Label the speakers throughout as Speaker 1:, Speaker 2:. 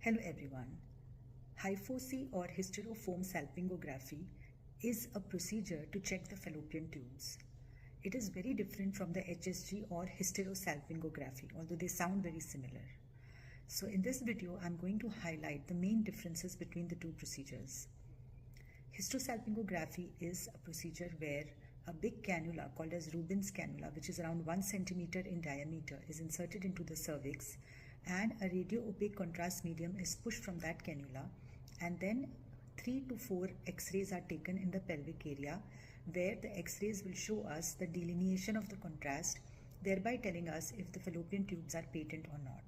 Speaker 1: Hello everyone. Hyfosy or hysterofoam salpingography is a procedure to check the fallopian tubes. It is very different from the HSG or hysterosalpingography, although they sound very similar. So in this video, I'm going to highlight the main differences between the two procedures. Hysterosalpingography is a procedure where a big cannula called as Rubin's cannula, which is around 1 centimeter in diameter, is inserted into the cervix, and a radio-opaque contrast medium is pushed from that cannula, and then 3 to 4 X-rays are taken in the pelvic area, where the X-rays will show us the delineation of the contrast, thereby telling us if the fallopian tubes are patent or not.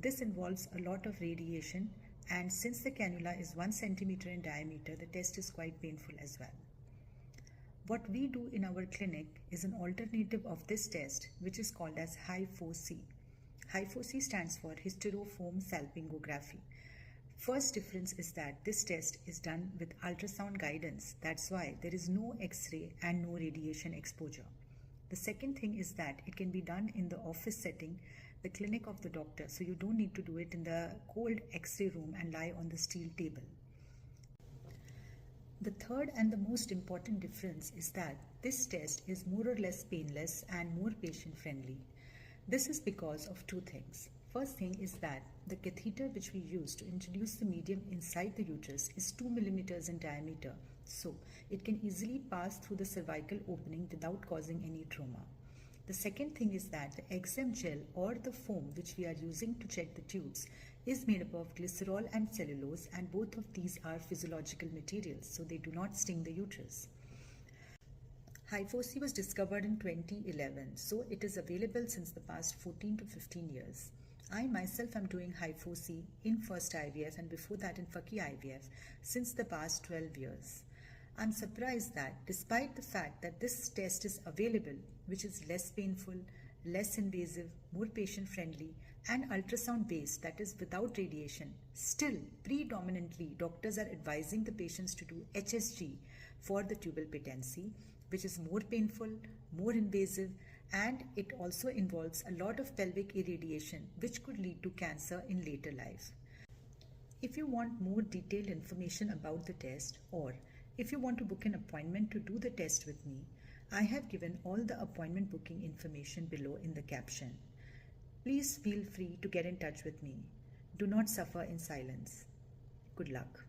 Speaker 1: This involves a lot of radiation, and since the cannula is 1 centimeter in diameter, the test is quite painful as well. What we do in our clinic is an alternative of this test, which is called as Hyfosy. Hyfosy stands for hysterofoam salpingography. First difference is that this test is done with ultrasound guidance. That's why there is no X-ray and no radiation exposure. The second thing is that it can be done in the office setting, the clinic of the doctor, so you don't need to do it in the cold X-ray room and lie on the steel table. The third and the most important difference is that this test is more or less painless and more patient-friendly. This is because of two things. First thing is that the catheter which we use to introduce the medium inside the uterus is 2 millimeters in diameter, so it can easily pass through the cervical opening without causing any trauma. The second thing is that the XM gel or the foam which we are using to check the tubes is made up of glycerol and cellulose, and both of these are physiological materials, so they do not sting the uterus. Hyfosy was discovered in 2011, so it is available since the past 14 to 15 years. I myself am doing Hyfosy in first IVF and before that in Faki IVF since the past 12 years. I'm surprised that despite the fact that this test is available, which is less painful, less invasive, more patient-friendly, and ultrasound-based, that is without radiation, still predominantly doctors are advising the patients to do HSG for the tubal patency, which is more painful, more invasive, and it also involves a lot of pelvic irradiation, which could lead to cancer in later life. If you want more detailed information about the test, or if you want to book an appointment to do the test with me, I have given all the appointment booking information below in the caption. Please feel free to get in touch with me. Do not suffer in silence. Good luck.